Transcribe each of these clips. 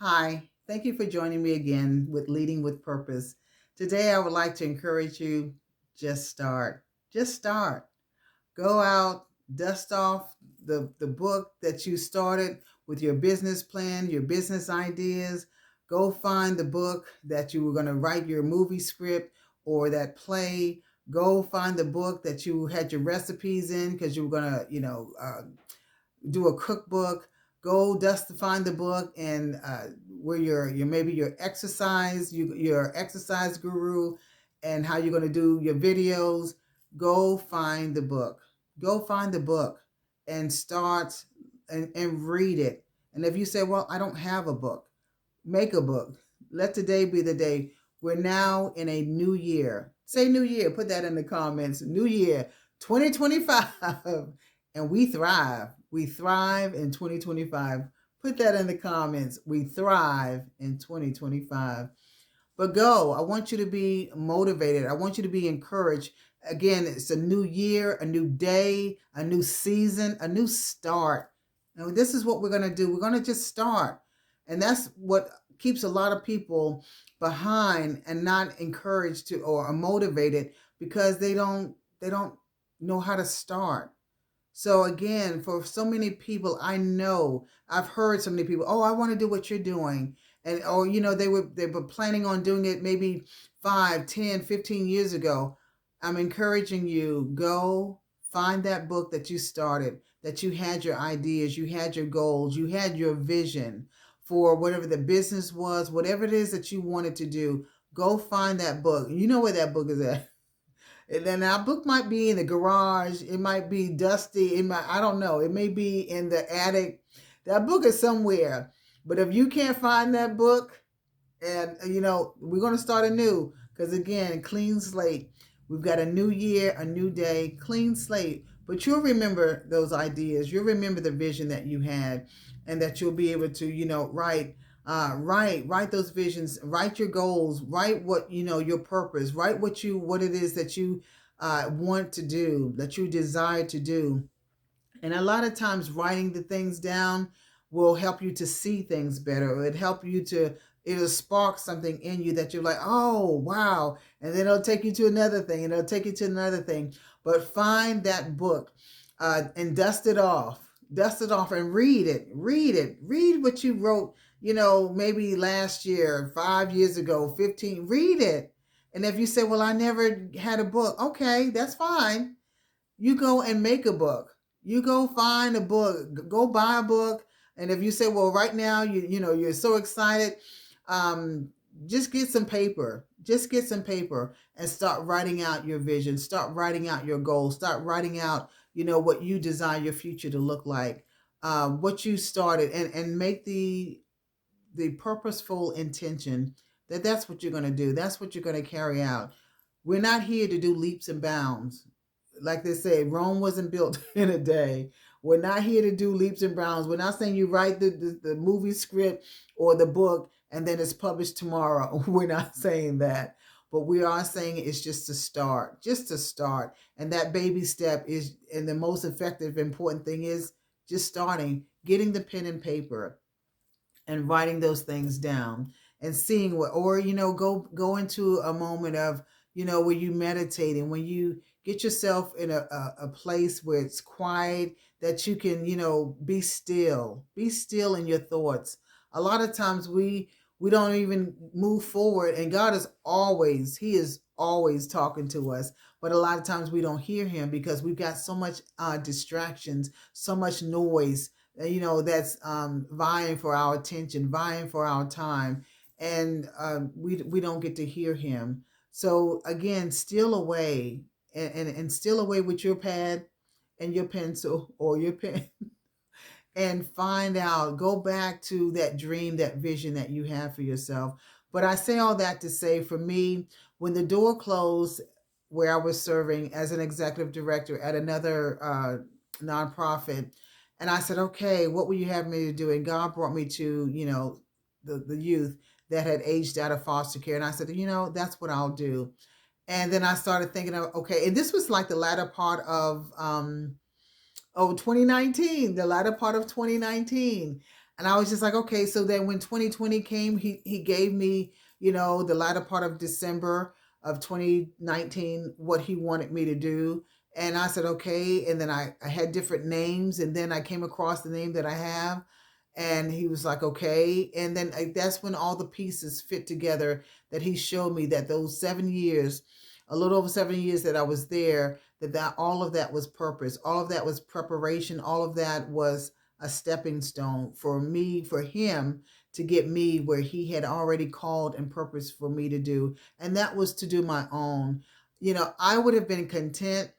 Hi, thank you for joining me again with Leading with Purpose. Today, I would like to encourage you just start. Just start. Go out, dust off the book that you started with your business plan, your business ideas. Go find the book that you were going to write your movie script or that play. Go find the book that you had your recipes in because you were going to, do a cookbook. Go dust to find the book and where your maybe your exercise, your exercise guru, and how you're going to do your videos. Go find the book. Go find the book and start and read it. And if you say, "Well, I don't have a book," make a book. Let today be the day. We're now in a new year. Say new year. Put that in the comments. New year 2025. And we thrive. We thrive in 2025. Put that in the comments. We thrive in 2025. But go. I want you to be motivated. I want you to be encouraged. Again, it's a new year, a new day, a new season, a new start. And this is what we're going to do. We're going to just start. And that's what keeps a lot of people behind and not encouraged to or motivated because they don't know how to start. So again, for so many people, I know I've heard so many people, oh, I want to do what you're doing. And or they were planning on doing it maybe 5, 10, 15 years ago. I'm encouraging you, go find that book that you started, that you had your ideas, you had your goals, you had your vision for whatever the business was, whatever it is that you wanted to do. Go find that book. You know where that book is at. And then our book might be in the garage. It might be dusty. I don't know. It may be in the attic. That book is somewhere. But if you can't find that book, and we're going to start anew because again, clean slate. We've got a new year, a new day, clean slate. But you'll remember those ideas. You'll remember the vision that you had, and that you'll be able to, write those visions, write your goals, write what your purpose, write what it is that you want to do, that you desire to do. And a lot of times writing the things down will help you to see things better. It'll spark something in you that you're like, oh, wow. And then it'll take you to another thing and it'll take you to another thing. But find that book and dust it off. Dust it off and read it. Read it. Read what you wrote, maybe last year, 5 years ago, 15. Read it. And if you say, well, I never had a book, okay, that's fine. You go and make a book. You go find a book. Go buy a book. And if you say, well, right now you're so excited, um, just get some paper. Just get some paper and start writing out your vision. Start writing out your goals. Start writing out what you desire your future to look like. What you started, and make the purposeful intention that that's what you're going to do. That's what you're going to carry out. We're not here to do leaps and bounds. Like they say, Rome wasn't built in a day. We're not here to do leaps and bounds. We're not saying you write the movie script or the book and then it's published tomorrow. We're not saying that. But we are saying it's just to start, just to start. And that baby step is, and the most effective, important thing is just starting, getting the pen and paper and writing those things down and seeing what, or go into a moment of where you meditating, when you get yourself in a place where it's quiet, that you can be still in your thoughts. A lot of times we don't even move forward, and God he is always talking to us, but a lot of times we don't hear him because we've got so much distractions, so much noise, that's vying for our attention, vying for our time, and we don't get to hear him. So again, steal away and steal away with your pad and your pencil or your pen and find out, go back to that dream, that vision that you have for yourself. But I say all that to say, for me, when the door closed where I was serving as an executive director at another nonprofit, and I said, okay, what will you have me to do? And God brought me to, the youth that had aged out of foster care. And I said, that's what I'll do. And then I started thinking of, okay, and this was like the latter part of 2019, the latter part of 2019. And I was just like, okay. So then when 2020 came, he gave me, the latter part of December of 2019, what he wanted me to do. And I said, okay. And then I had different names. And then I came across the name that I have. And he was like, okay. And then that's when all the pieces fit together, that he showed me that those 7 years, a little over 7 years that I was there, that all of that was purpose. All of that was preparation. All of that was a stepping stone for me, for him to get me where he had already called and purpose for me to do. And that was to do my own. I would have been content,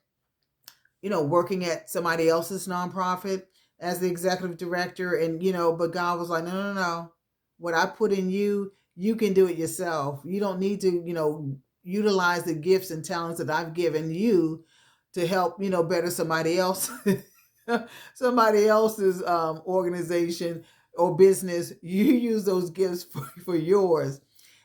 working at somebody else's nonprofit as the executive director. And, but God was like, no, no, no. What I put in you, you can do it yourself. You don't need to, utilize the gifts and talents that I've given you to help, better somebody else, somebody else's organization or business. You use those gifts for yours.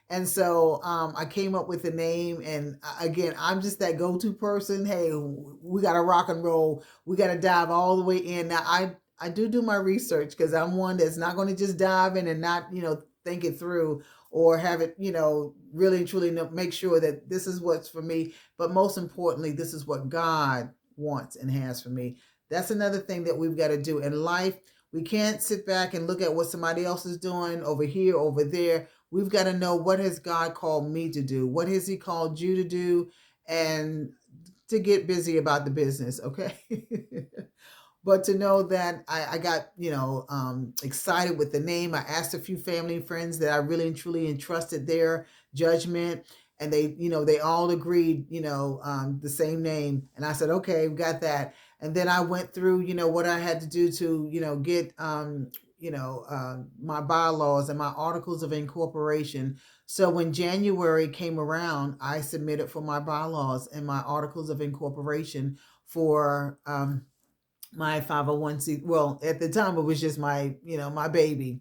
And so I came up with a name. And again, I'm just that go-to person. Hey, we got to rock and roll. We got to dive all the way in. Now, I do my research, because I'm one that's not going to just dive in and not, think it through, or have it, really and truly make sure that this is what's for me. But most importantly, this is what God wants and has for me. That's another thing that we've got to do in life. We can't sit back and look at what somebody else is doing over here, over there. We've got to know, what has God called me to do? What has he called you to do? And to get busy about the business, okay? But to know that I got, excited with the name. I asked a few family and friends that I really and truly entrusted their judgment. And they all agreed, the same name. And I said, okay, we got that. And then I went through, what I had to do to, get, my bylaws and my articles of incorporation. So when January came around, I submitted for my bylaws and my articles of incorporation for my 501c. Well, at the time it was just my, my baby.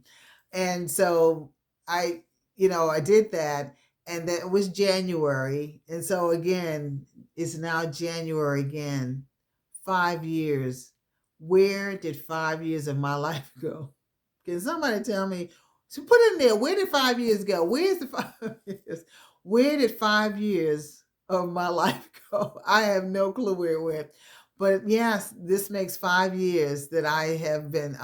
And so I did that, and that was January. And so again, it's now January again. 5 years. Where did 5 years of my life go? Can somebody tell me? So put it in there. Where did 5 years go? Where's the 5 years? Where did 5 years of my life go? I have no clue where it went. But yes, this makes 5 years that I have been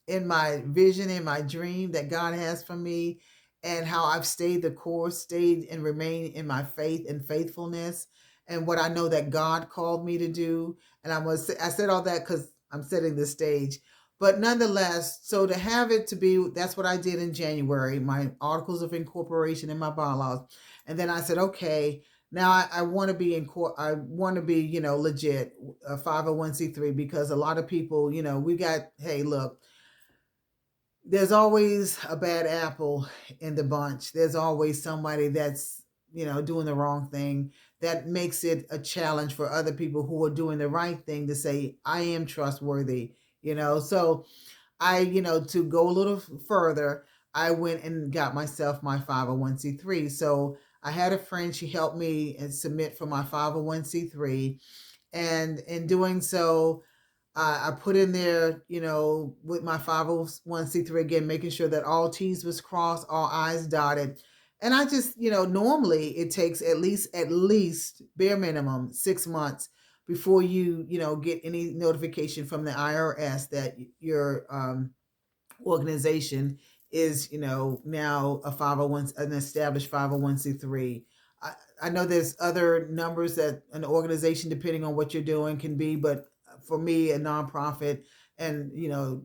in my vision, in my dream that God has for me, and how I've stayed the course, stayed and remained in my faith and faithfulness, and what I know that God called me to do. And I said all that because I'm setting the stage. But nonetheless, so to have it to be, that's what I did in January, my articles of incorporation and my bylaws. And then I said, okay, now I want to be in court. I want to be, legit, a 501c3, because a lot of people, we got, hey, look, there's always a bad apple in the bunch. There's always somebody that's, doing the wrong thing. That makes it a challenge for other people who are doing the right thing to say, I am trustworthy, So to go a little further, I went and got myself my 501c3. So I had a friend, she helped me and submit for my 501c3. And in doing so, I put in there, with my 501c3 again, making sure that all T's was crossed, all I's dotted. And I just, normally it takes at least bare minimum 6 months before you, get any notification from the IRS that your organization is, now a 501, an established 501c3. I know there's other numbers that an organization, depending on what you're doing, can be, but for me, a nonprofit and,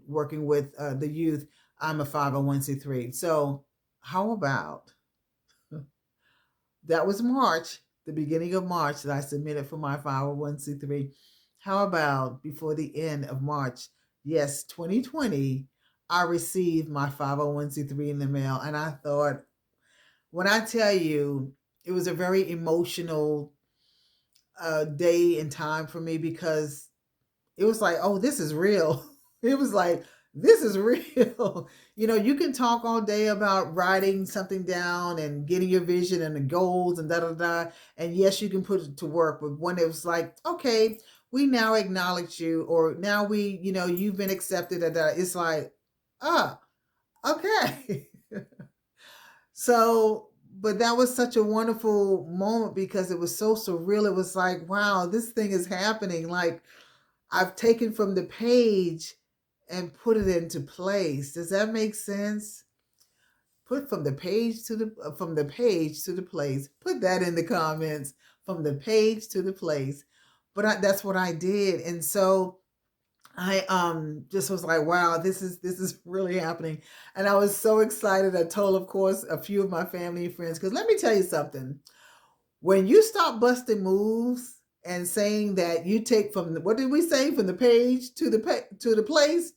working with the youth, I'm a 501c3. So how about, that was March, the beginning of March, that I submitted for my 501c3. How about before the end of March, yes, 2020, I received my 501c3 in the mail. And I thought, when I tell you, it was a very emotional day and time for me, because it was like, oh, this is real. It was like, this is real. You can talk all day about writing something down and getting your vision and the goals and da da da. And yes, you can put it to work. But when it was like, okay, we now acknowledge you, or now we, you've been accepted, it's like, ah. Okay. So, but that was such a wonderful moment because it was so surreal. It was like, wow, this thing is happening. Like I've taken from the page and put it into place. Does that make sense? Put from the page to the from the page to the place. Put that in the comments. From the page to the place. But that's what I did, and so I just was like, wow, this is really happening. And I was so excited. I told, of course, a few of my family and friends, because let me tell you something. When you stop busting moves and saying that you take from the, what did we say, from the page to the to the place,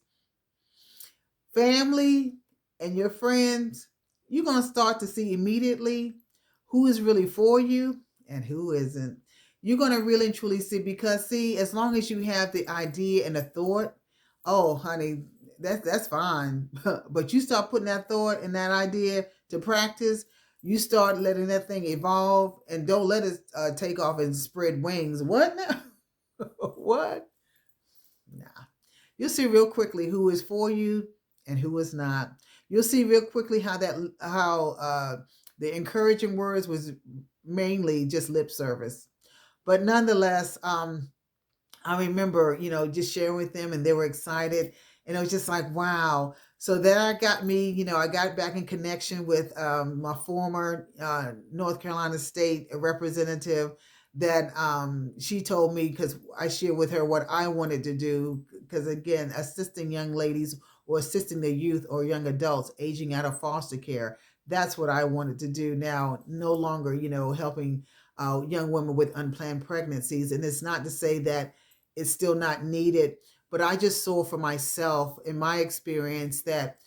family and your friends, you're going to start to see immediately who is really for you and who isn't. You're going to really and truly see, because see, as long as you have the idea and the thought, oh honey, that's fine. But you start putting that thought and that idea to practice, you start letting that thing evolve, and don't let it take off and spread wings. What now? What? Nah. You'll see real quickly who is for you and who is not. You'll see real quickly how the encouraging words was mainly just lip service. But nonetheless, I remember, just sharing with them, and they were excited. And it was just like, wow. So that got me, I got back in connection with my former North Carolina State representative, that she told me, because I shared with her what I wanted to do. Because again, assisting young ladies or assisting the youth or young adults aging out of foster care, that's what I wanted to do now. No longer, helping young women with unplanned pregnancies. And it's not to say that it's still not needed. But I just saw for myself, in my experience, that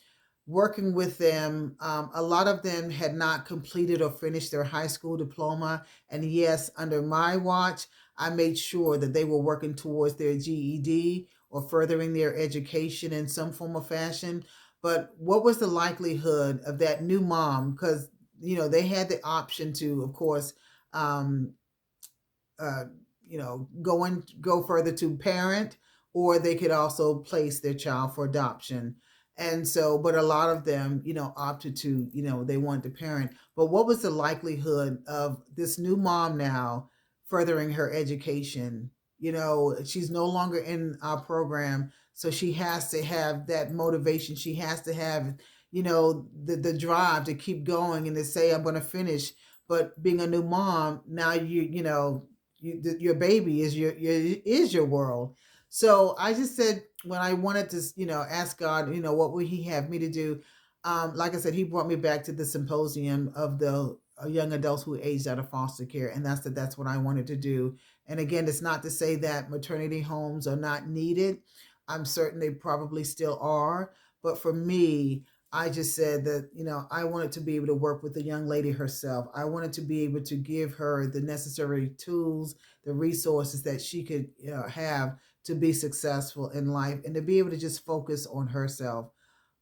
working with them, a lot of them had not completed or finished their high school diploma. And yes, under my watch, I made sure that they were working towards their GED or furthering their education in some form of fashion. But what was the likelihood of that new mom? Because, they had the option to, of course, um, uh, go further to parent, or they could also place their child for adoption. And so, but a lot of them, opted to, they wanted to parent. But what was the likelihood of this new mom now furthering her education? She's no longer in our program, so she has to have that motivation. She has to have, the drive to keep going and to say, I'm going to finish. But being a new mom, now your baby is your world. So I just said, when I wanted to, ask God, what would He have me to do? Like I said, He brought me back to the symposium of the young adults who aged out of foster care, and that's what I wanted to do. And again, it's not to say that maternity homes are not needed. I'm certain they probably still are, but for me, I just said that, I wanted to be able to work with the young lady herself. I wanted to be able to give her the necessary tools, the resources that she could have to be successful in life, and to be able to just focus on herself,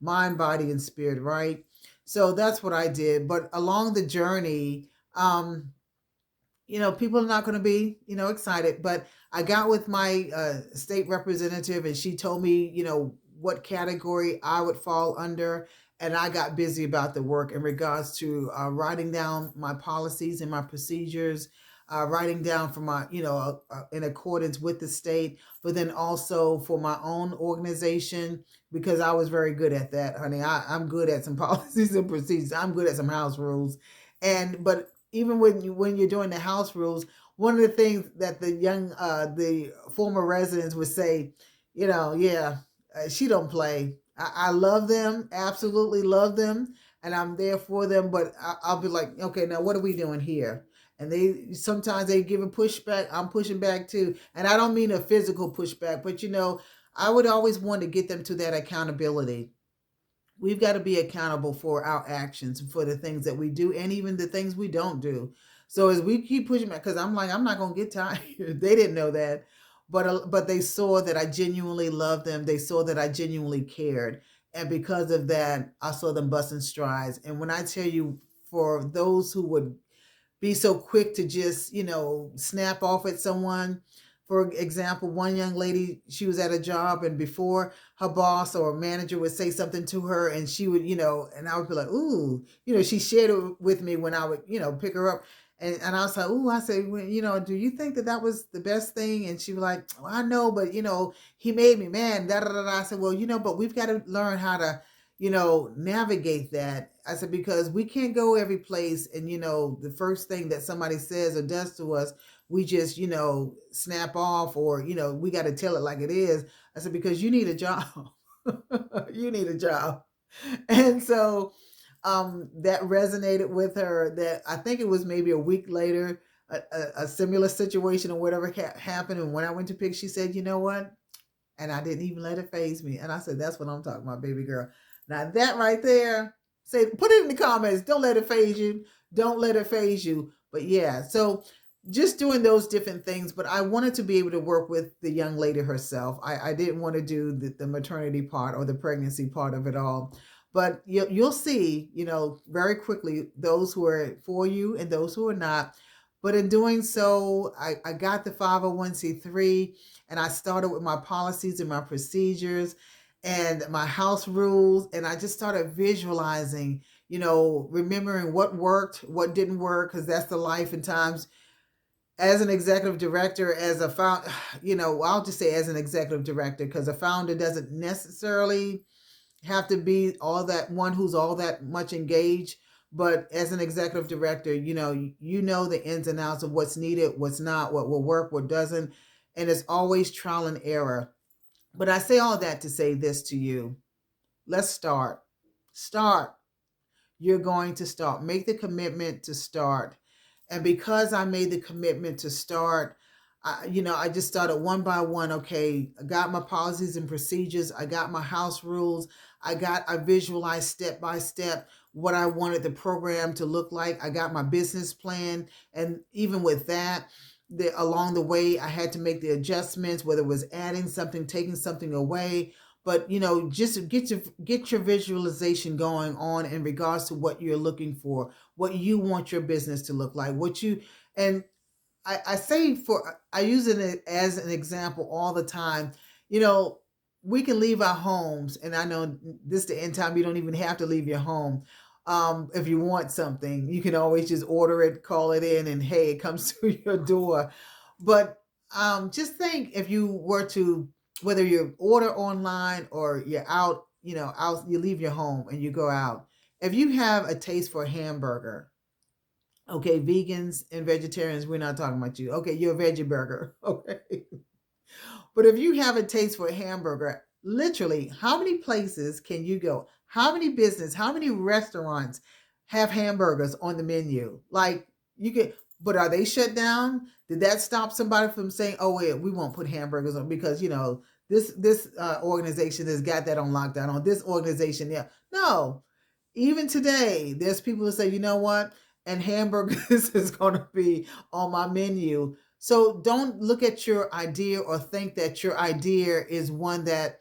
mind, body, and spirit, right? So that's what I did. But along the journey, people are not going to be, excited. But I got with my state representative, and she told me, what category I would fall under. And I got busy about the work in regards to writing down my policies and my procedures, writing down for my, in accordance with the state, but then also for my own organization, because I was very good at that, honey. I'm good at some policies and procedures. I'm good at some house rules. But even when you're doing the house rules, one of the things that the former residents would say, yeah, she don't play. I love them, absolutely love them, and I'm there for them. But I'll be like, okay, now what are we doing here? And sometimes they give a pushback. I'm pushing back too, and I don't mean a physical pushback, but I would always want to get them to that accountability. We've got to be accountable for our actions, for the things that we do, and even the things we don't do. So as we keep pushing back, because I'm like, I'm not going to get tired. They didn't know that, but they saw that I genuinely loved them. They saw that I genuinely cared, and because of that, I saw them busting strides. And when I tell you, for those who would be so quick to just snap off at someone, For example, one young lady, she was at a job, and before her boss or manager would say something to her, and she would, and I would be like, ooh, she shared it with me when I would, pick her up. And I was like, ooh, I said, well, do you think that that was the best thing? And she was like, well, I know, but, he made me mad. Da, da, da, da. I said, well, but we've got to learn how to, navigate that. I said, because we can't go every place. And, the first thing that somebody says or does to us, we just, snap off, or, we got to tell it like it is. I said, because you need a job. You need a job. And so that resonated with her. That I think it was maybe a week later, a similar situation or whatever happened. And when I went to pick, she said, you know what? And I didn't even let it phase me. And I said, that's what I'm talking about, baby girl. Now that right there, put it in the comments. Don't let it phase you. Don't let it phase you. But yeah, so just doing those different things. But I wanted to be able to work with the young lady herself. I didn't want to do the maternity part or the pregnancy part of it all. But you'll see, very quickly, those who are for you and those who are not. But in doing so, I got the 501c3, and I started with my policies and my procedures and my house rules. And I just started visualizing, remembering what worked, what didn't work, because that's the life and times as an executive director, as a founder, I'll just say as an executive director, because a founder doesn't necessarily have to be all that one who's all that much engaged. But as an executive director, you know the ins and outs of what's needed, what's not, what will work, what doesn't. And it's always trial and error. But I say all that to say this to you. Let's start. Start. You're going to start. Make the commitment to start. And because I made the commitment to start, I just started one by one. Okay, I got my policies and procedures. I got my house rules. I visualized step by step what I wanted the program to look like. I got my business plan. And even with that, along the way, I had to make the adjustments, whether it was adding something, taking something away. But just get your visualization going on in regards to what you're looking for, what you want your business to look like, and I use it as an example all the time. You know, we can leave our homes, and I know this the end time you don't even have to leave your home. If you want something, you can always just order it, call it in, and hey, it comes to your door. But just think, if you were to, whether you order online or you're out, you leave your home and you go out. If you have a taste for a hamburger, okay, vegans and vegetarians, we're not talking about you. Okay, you're a veggie burger. Okay. But if you have a taste for a hamburger, literally, how many places can you go? How many restaurants have hamburgers on the menu? Like, but are they shut down? Did that stop somebody from saying, oh, wait, we won't put hamburgers on because, this organization has got that on lockdown, on this organization? Yeah. No. Even today, there's people who say, you know what? And hamburgers is going to be on my menu. So don't look at your idea or think that your idea is one that,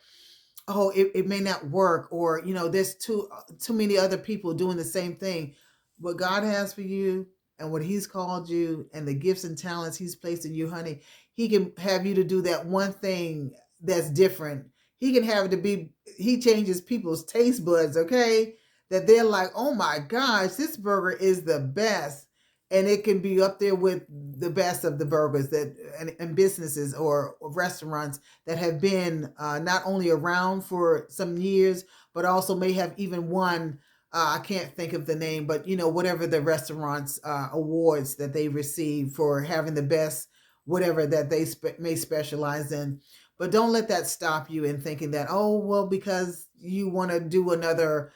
oh, it may not work, or, there's too many other people doing the same thing. What God has for you and what he's called you and the gifts and talents he's placed in you, honey, he can have you to do that one thing that's different. He can have it to be, he changes people's taste buds, okay? That they're like, oh my gosh, this burger is the best. And it can be up there with the best of the burgers and businesses or restaurants that have been not only around for some years, but also may have even won. I can't think of the name, but whatever the restaurants awards that they receive for having the best, whatever that they may specialize in. But don't let that stop you in thinking that, oh, well, because you want to do another,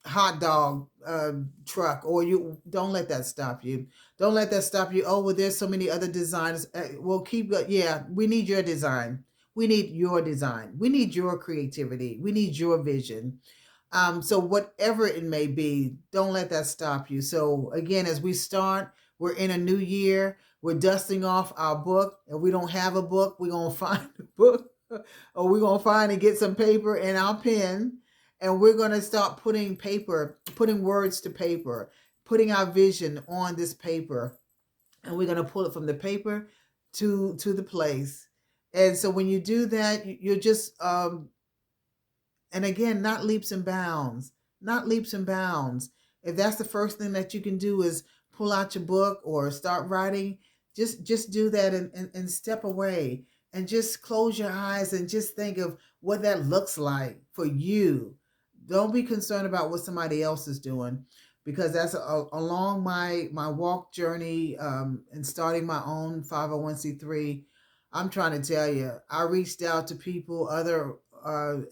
hot dog truck, or you don't let that stop you. Don't let that stop you. Oh, well, there's so many other designers. Well, keep going. Yeah, we need your design. We need your design. We need your creativity. We need your vision. So whatever it may be, don't let that stop you. So again, as we start, we're in a new year. We're dusting off our book. If we don't have a book, we're going to find a book, or we're going to find and get some paper and our pen. And we're going to start putting words to paper, putting our vision on this paper. And we're going to pull it from the paper to the place. And so when you do that, you're just and again, not leaps and bounds, not leaps and bounds. If that's the first thing that you can do is pull out your book or start writing, just do that and step away and just close your eyes and just think of what that looks like for you. Don't be concerned about what somebody else is doing, because that's along my walk journey and starting my own 501c3. I'm trying to tell you, I reached out to people, other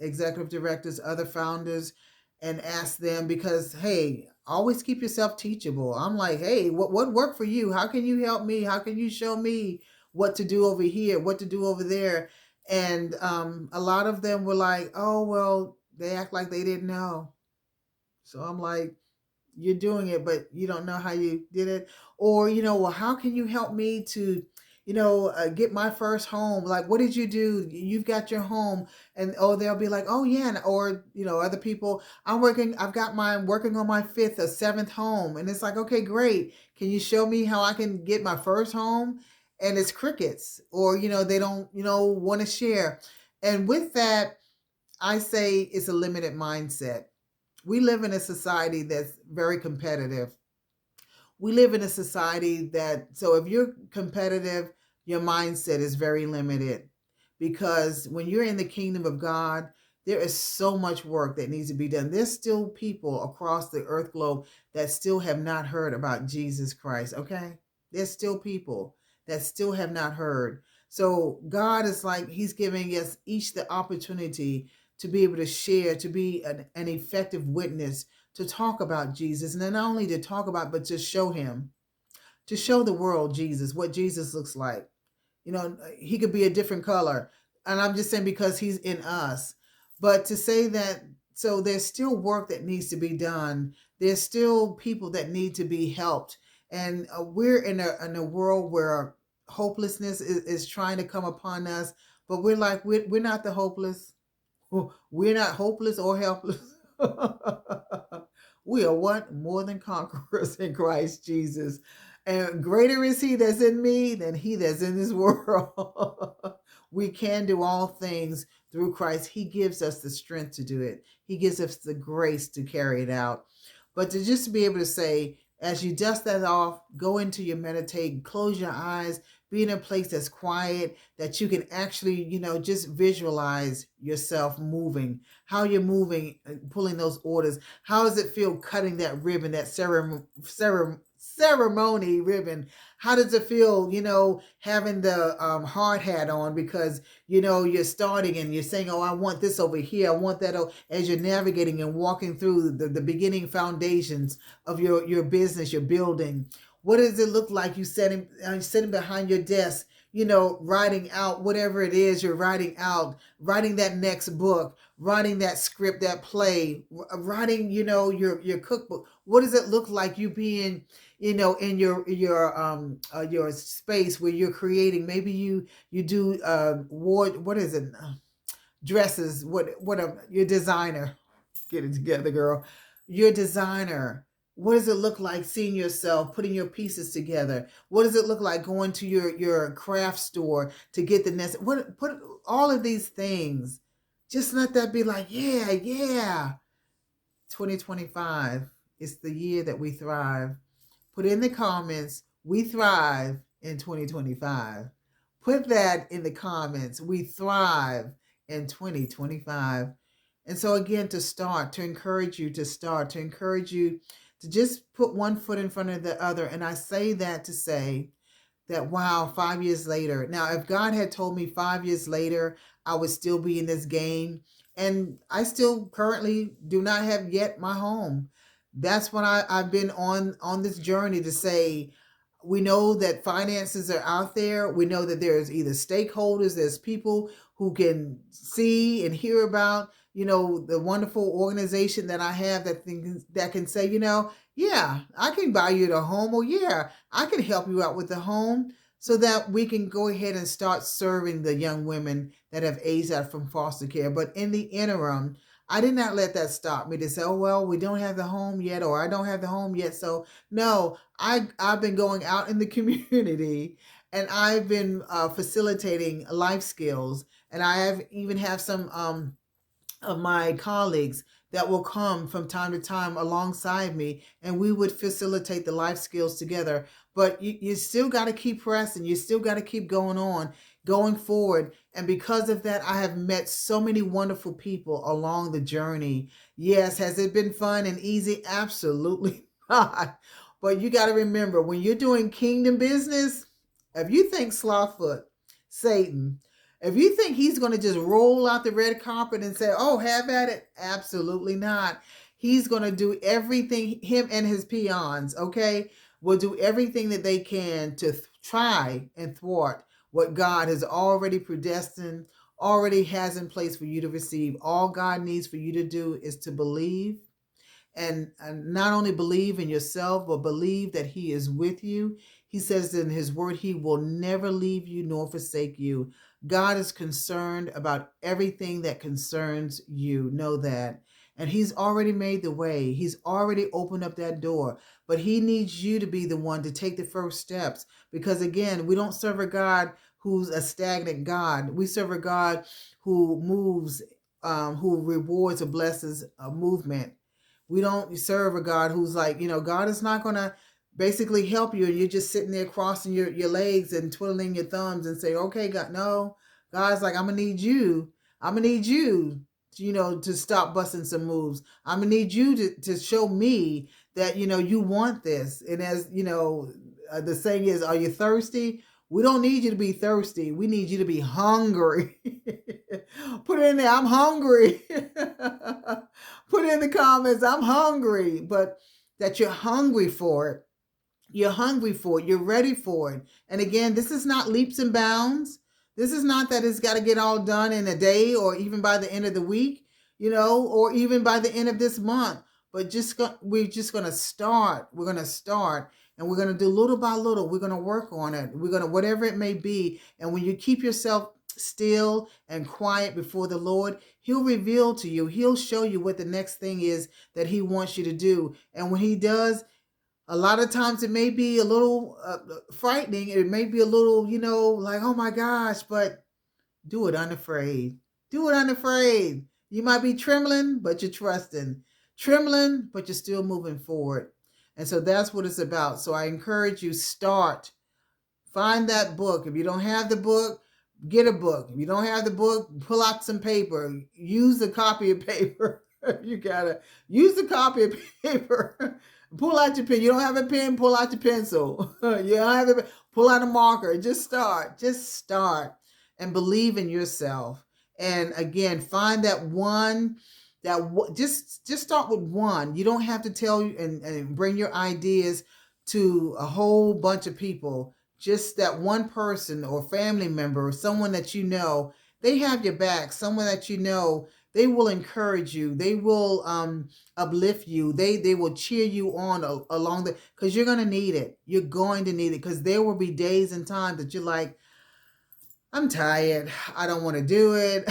executive directors, other founders, and asked them, because hey, always keep yourself teachable. I'm like, hey, what worked for you? How can you help me? How can you show me what to do over here, what to do over there? And a lot of them were like, oh well, they act like they didn't know. So I'm like, you're doing it, but you don't know how you did it. Or, well, how can you help me to, get my first home? Like, what did you do? You've got your home. And, oh, they'll be like, oh, yeah. And, or, other people, I've got mine working on my fifth or seventh home. And it's like, okay, great. Can you show me how I can get my first home? And it's crickets, or, they don't, want to share. And with that, I say it's a limited mindset. We live in a society that's very competitive. We live in a society that, so if you're competitive, your mindset is very limited, because when you're in the kingdom of God, there is so much work that needs to be done. There's still people across the earth globe that still have not heard about Jesus Christ, okay? There's still people that still have not heard. So God is like, he's giving us each the opportunity to be able to share, to be an effective witness, to talk about Jesus. And not only to talk about, but to show him, to show the world Jesus, what Jesus looks like. He could be a different color. And I'm just saying, because he's in us. But to say that, so there's still work that needs to be done. There's still people that need to be helped. And we're in a world where hopelessness is trying to come upon us. But we're like, we're not the hopeless. We're not hopeless or helpless. We are what? More than conquerors in Christ Jesus. And greater is he that's in me than he that's in this world. We can do all things through Christ. He gives us the strength to do it. He gives us the grace to carry it out. But to just be able to say, as you dust that off, go into your meditate, close your eyes, be in a place that's quiet, that you can actually, just visualize yourself moving, how you're moving, pulling those orders. How does it feel cutting that ribbon, that ceremony ribbon? How does it feel, having the hard hat on, because, you're starting and you're saying, oh, I want this over here. I want that. As you're navigating and walking through the beginning foundations of your business, your building. What does it look like you sitting behind your desk, writing out whatever it is you're writing out, writing that next book, writing that script, that play, writing, your cookbook. What does it look like you being, in your space where you're creating? Maybe you do ward, what is it? Dresses, what your designer. Get it together, girl. Your designer. What does it look like seeing yourself putting your pieces together? What does it look like going to your craft store to get the next? Put all of these things. Just let that be like, yeah, yeah. 2025 is the year that we thrive. Put in the comments, we thrive in 2025. Put that in the comments. We thrive in 2025. And so, again, to encourage you to start, to encourage you to just put one foot in front of the other. And I say that to say that, wow, 5 years later. Now, if God had told me 5 years later, I would still be in this game. And I still currently do not have yet my home. That's when I've been on this journey to say, we know that finances are out there. We know that there's either stakeholders, there's people who can see and hear about, the wonderful organization that I have that can say, yeah, I can buy you the home, or yeah, I can help you out with the home, so that we can go ahead and start serving the young women that have aged out from foster care. But in the interim, I did not let that stop me to say, oh, well, we don't have the home yet, or I don't have the home yet. So no, I've been going out in the community and I've been facilitating life skills, and I have even have some of my colleagues that will come from time to time alongside me, and we would facilitate the life skills together. But you still got to keep pressing, you still got to keep going on, going forward. And because of that, I have met so many wonderful people along the journey. Yes, has it been fun and easy? Absolutely not. But you got to remember, when you're doing kingdom business, if you think Slawfoot, Satan, if you think he's going to just roll out the red carpet and say, oh, have at it, absolutely not. He's going to do everything, him and his peons, okay, will do everything that they can to try and thwart what God has already predestined, already has in place for you to receive. All God needs for you to do is to believe, and not only believe in yourself, but believe that he is with you. He says in his word, he will never leave you nor forsake you. God is concerned about everything that concerns you. Know that. And he's already made the way. He's already opened up that door. But he needs you to be the one to take the first steps. Because again, we don't serve a God who's a stagnant God. We serve a God who moves, who rewards or blesses a movement. We don't serve a God who's like, God is not going to basically help you and you're just sitting there crossing your legs and twiddling your thumbs and say, okay, God, no. God's like, I'm going to need you. I'm going to need you, to stop busting some moves. I'm going to need you to show me that, you want this. And as, the saying is, are you thirsty? We don't need you to be thirsty. We need you to be hungry. Put it in there. I'm hungry. Put it in the comments. I'm hungry. But that you're hungry for it. You're hungry for it. You're ready for it. And again, this is not leaps and bounds. This is not that it's got to get all done in a day or even by the end of the week, or even by the end of this month. But we're just going to start. We're going to start. And we're going to do little by little. We're going to work on it. We're going to, whatever it may be. And when you keep yourself still and quiet before the Lord, he'll reveal to you. He'll show you what the next thing is that he wants you to do. And when he does, a lot of times it may be a little frightening. It may be a little, like, oh my gosh, but do it unafraid. Do it unafraid. You might be trembling, but you're trusting. Trembling, but you're still moving forward. And so that's what it's about. So I encourage you, start. Find that book. If you don't have the book, get a book. If you don't have the book, pull out some paper. Use a copy of paper. You gotta use the copy of paper. Pull out your pen. You don't have a pen, pull out your pencil. You don't have pull out a marker. Just start. Just start. And believe in yourself. And again, find that one, just start with one. You don't have to tell you and bring your ideas to a whole bunch of people. Just that one person or family member or someone that they have your back. Someone that they will encourage you. They will uplift you. They will cheer you on along because you're going to need it. You're going to need it because there will be days and times that you're like, I'm tired. I don't want to do it.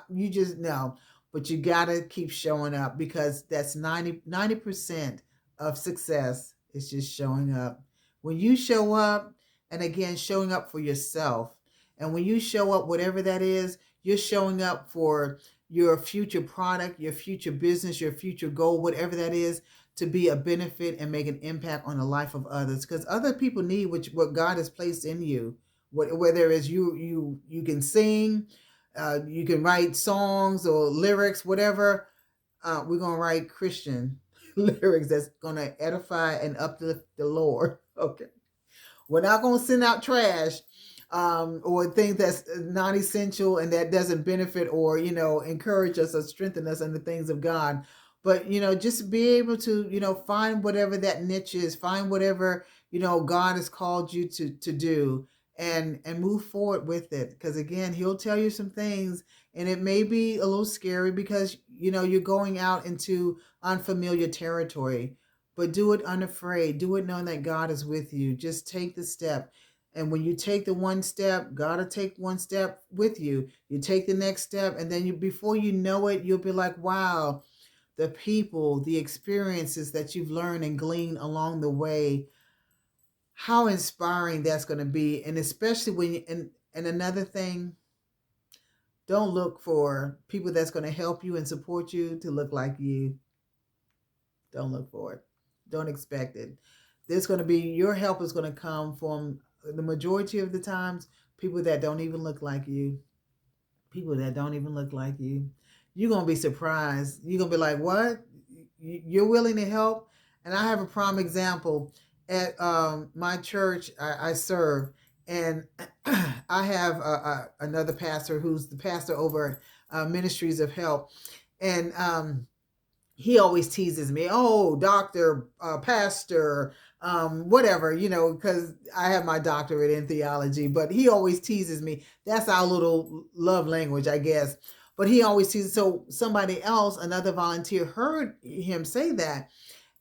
You just know. But you got to keep showing up because that's 90% of success is just showing up. When you show up, and again, showing up for yourself, and when you show up, whatever that is, you're showing up for your future product, your future business, your future goal, whatever that is, to be a benefit and make an impact on the life of others. Because other people need what God has placed in you. Whether it's you can sing, you can write songs or lyrics, whatever. We're gonna write Christian lyrics that's gonna edify and uplift the Lord. Okay, we're not gonna send out trash or things that's non-essential and that doesn't benefit or encourage us or strengthen us in the things of God. But just be able to find whatever that niche is, find whatever God has called you to do, and move forward with it. Because again, he'll tell you some things and it may be a little scary because you're going out into unfamiliar territory. But do it unafraid. Do it knowing that God is with you. Just take the step. And when you take the one step, God will take one step with you. You take the next step, and then before you know it, you'll be like, wow, the people, the experiences that you've learned and gleaned along the way how inspiring that's going to be. And especially when you, and another thing, don't look for people that's going to help you and support you to look like you. Don't look for it. Don't expect it. There's going to be, your help is going to come from the majority of the times people that don't even look like you. People that don't even look like you. You're going to be surprised. You're going to be like, what? You're willing to help? And I have a prime example at my church I serve. And I have another pastor who's the pastor over Ministries of Help. And he always teases me, oh, doctor, pastor, whatever, because I have my doctorate in theology, but he always teases me. That's our little love language, I guess. But he always teases. So somebody else, another volunteer, heard him say that.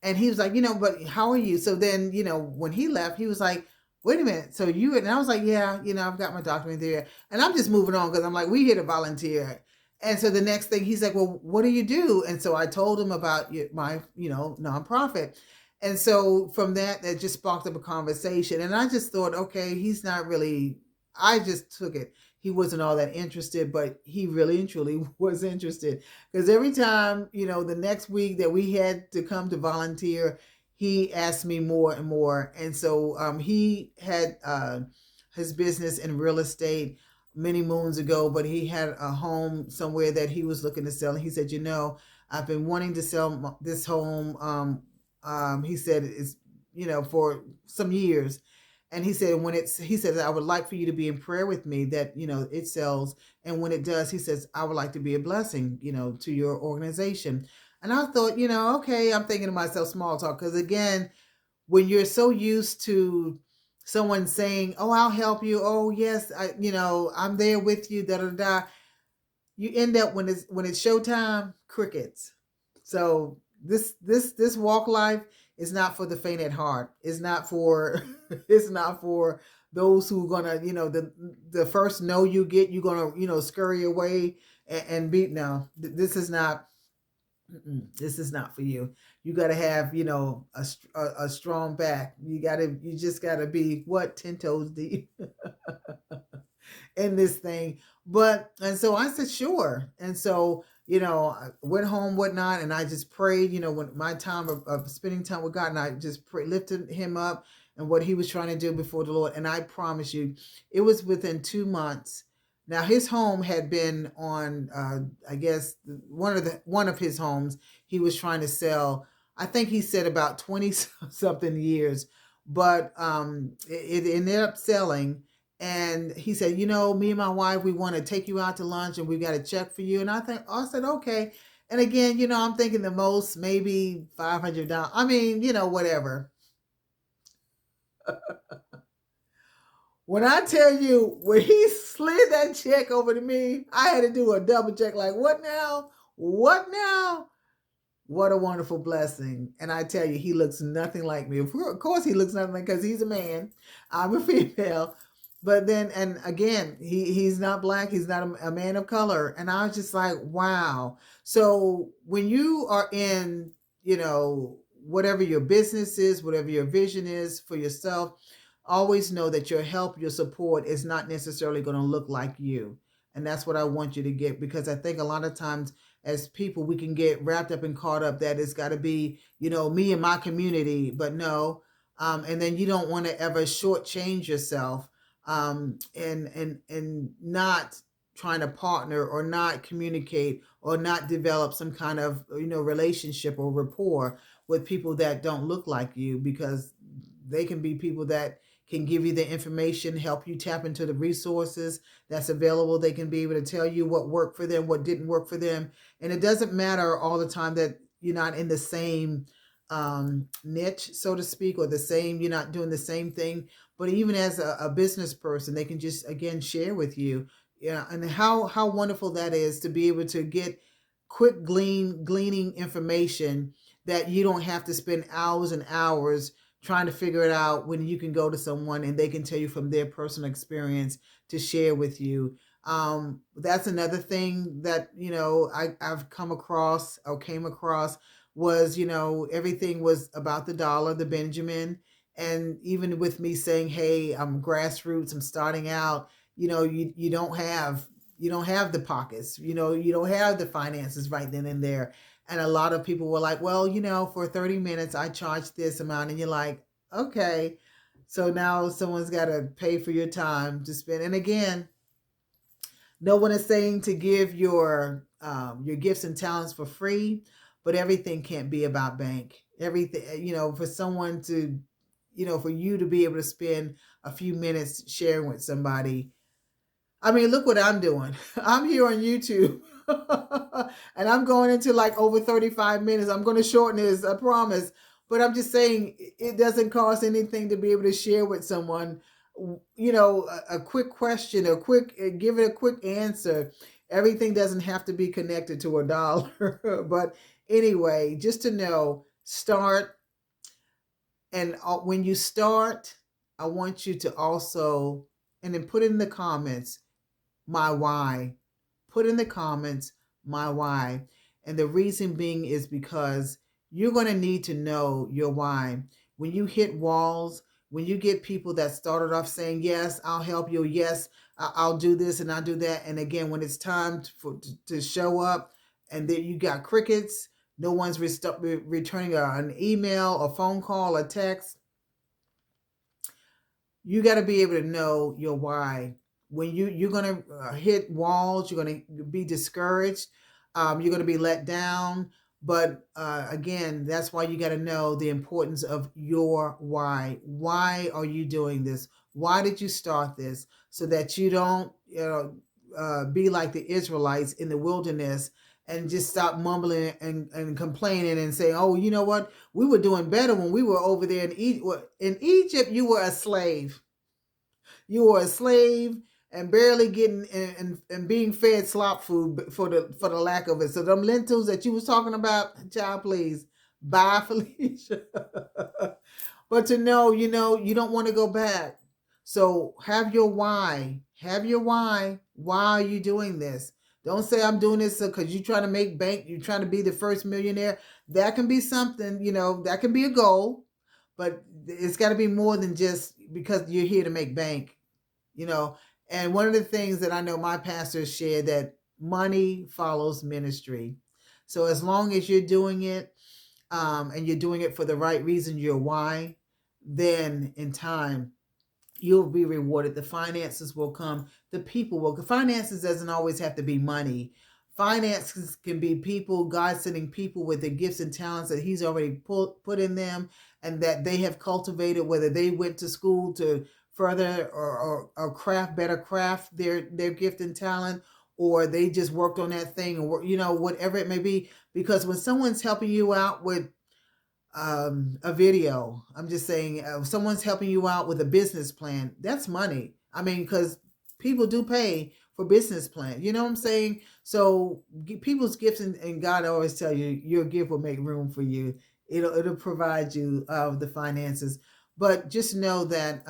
And he was like, but how are you? So then, when he left, he was like, wait a minute. So you, and I was like, yeah, I've got my doctorate there. And I'm just moving on because I'm like, we here to volunteer. And so the next thing he's like, well, what do you do? And so I told him about my, nonprofit. And so from that, that just sparked up a conversation. And I just thought, okay, he's not really, I just took it. He wasn't all that interested, but he really and truly was interested. Because every time, the next week that we had to come to volunteer, he asked me more and more. And so he had his business in real estate many moons ago, but he had a home somewhere that he was looking to sell. And he said, I've been wanting to sell this home. He said it's, for some years. And he said, he said, I would like for you to be in prayer with me that, it sells. And when it does, he says, I would like to be a blessing, to your organization. And I thought, okay, I'm thinking to myself, small talk. Because again, when you're so used to someone saying, oh, I'll help you. Oh, yes, I'm there with you, da, da, da. You end up when it's showtime, crickets. So this walk life is not for the faint at heart. It's not for it's not for those who are gonna, the first no you get, you're gonna, scurry away and be, no, this is not. This is not for you. You got to have, a strong back. You just got to be 10 toes deep in this thing. And so I said, sure. And so, I went home, whatnot, and I just prayed, when my time of spending time with God, and I just lifted him up and what he was trying to do before the Lord. And I promise you, it was within 2 months. Now his home had been on, I guess one of his homes he was trying to sell. I think he said about 20 something years, but it ended up selling. And he said, me and my wife, we want to take you out to lunch and we got a check for you. And I said, okay. And again, I'm thinking the most, maybe $500. I mean, whatever. When I tell you, when he slid that check over to me, I had to do a double check. Like, what now? What now? What a wonderful blessing. And I tell you, he looks nothing like me. Of course, he looks nothing like, because he's a man. I'm a female. But then, and again, he's not black. He's not a man of color. And I was just like, wow. So when you are in, whatever your business is, whatever your vision is for yourself, always know that your help, your support is not necessarily going to look like you. And that's what I want you to get, because I think a lot of times as people, we can get wrapped up and caught up that it's got to be, me and my community, but no. And then you don't want to ever shortchange yourself, and not trying to partner or not communicate or not develop some kind of, relationship or rapport with people that don't look like you, because they can be people that can give you the information, help you tap into the resources that's available. They can be able to tell you what worked for them, what didn't work for them. And it doesn't matter all the time that you're not in the same niche, so to speak, or you're not doing the same thing. But even as a business person, they can just, again, share with you, and how wonderful that is to be able to get quick gleaning information that you don't have to spend hours and hours trying to figure it out, when you can go to someone and they can tell you from their personal experience to share with you. That's another thing that, I've come across or came across was, everything was about the dollar, the Benjamin. And even with me saying, hey, I'm grassroots, I'm starting out, you don't have the pockets, you don't have the finances right then and there. And a lot of people were like, well, for 30 minutes I charge this amount, and you're like, okay. So now someone's got to pay for your time to spend. And again, no one is saying to give your gifts and talents for free, but everything can't be about bank. Everything, for someone to, for you to be able to spend a few minutes sharing with somebody. I mean, look what I'm doing. I'm here on YouTube and I'm going into like over 35 minutes. I'm going to shorten this, I promise. But I'm just saying it doesn't cost anything to be able to share with someone, a quick question, give it a quick answer. Everything doesn't have to be connected to a dollar. But anyway, just to know, start. And when you start, I want you to also, and then put in the comments, my why. Put in the comments my why. And the reason being is because you're going to need to know your why. When you hit walls, when you get people that started off saying, yes, I'll help you. Yes, I'll do this and I'll do that. And again, when it's time to show up and then you got crickets, no one's returning an email, a phone call, a text, you got to be able to know your why. When you're going to hit walls, you're going to be discouraged, you're going to be let down. But again, that's why you got to know the importance of your why. Why are you doing this? Why did you start this? So that you don't be like the Israelites in the wilderness and just stop mumbling and complaining and saying, oh, you know what? We were doing better when we were over there in Egypt. In Egypt, you were a slave. You were a slave and barely getting and being fed slop food for the lack of it. So them lentils that you was talking about, child, please, bye, Felicia. But to know, you don't want to go back. So have your why. Have your why. Why are you doing this? Don't say I'm doing this because you're trying to make bank. You're trying to be the first millionaire. That can be something, that can be a goal. But it's got to be more than just because you're here to make bank, you know. And one of the things that I know my pastors share, that money follows ministry. So as long as you're doing it, and you're doing it for the right reason, your why, then in time you'll be rewarded. The finances will come. The people will. Finances doesn't always have to be money. Finances can be people, God sending people with the gifts and talents that He's already put in them and that they have cultivated, whether they went to school to further or craft their gift and talent, or they just worked on that thing, or whatever it may be. Because when someone's helping you out with a video, I'm just saying, someone's helping you out with a business plan, that's money. I mean, because people do pay for business plans, you know what I'm saying? So people's gifts, and God always tell you your gift will make room for you. It'll provide you the finances. But just know that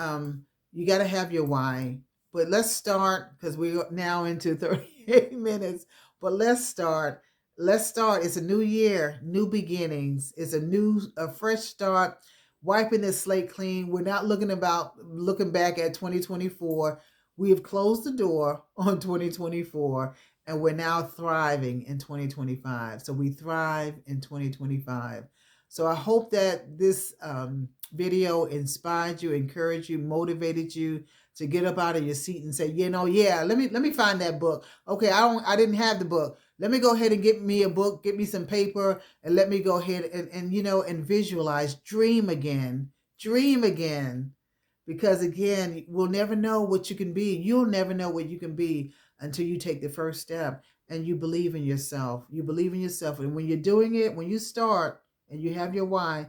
you got to have your why. But let's start, because we're now into 38 minutes. But let's start. Let's start. It's a new year, new beginnings. It's a fresh start, wiping the slate clean. We're not looking back at 2024. We have closed the door on 2024, and we're now thriving in 2025. So we thrive in 2025. So I hope that this video inspired you, encouraged you, motivated you to get up out of your seat and say, yeah, let me find that book. Okay, I didn't have the book. Let me go ahead and get me a book, get me some paper, and let me go ahead and visualize, dream again. Because again, we'll never know what you can be. You'll never know what you can be until you take the first step and you believe in yourself. You believe in yourself. And when you're doing it, when you start and you have your why,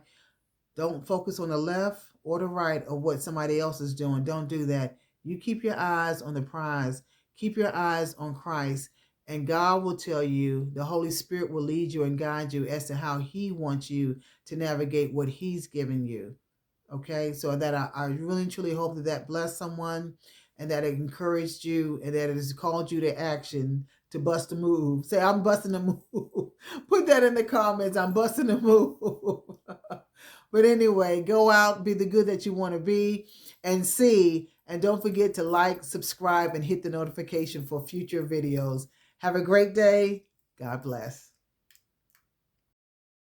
don't focus on the left or the right of what somebody else is doing. Don't do that. You keep your eyes on the prize. Keep your eyes on Christ. And God will tell you, the Holy Spirit will lead you and guide you as to how He wants you to navigate what He's given you. Okay, so that I really truly hope that blessed someone, and that it encouraged you, and that it has called you to action to bust a move. Say, I'm busting a move. Put that in the comments. I'm busting a move. But anyway, go out, be the good that you want to be, and see. And don't forget to like, subscribe, and hit the notification for future videos. Have a great day. God bless.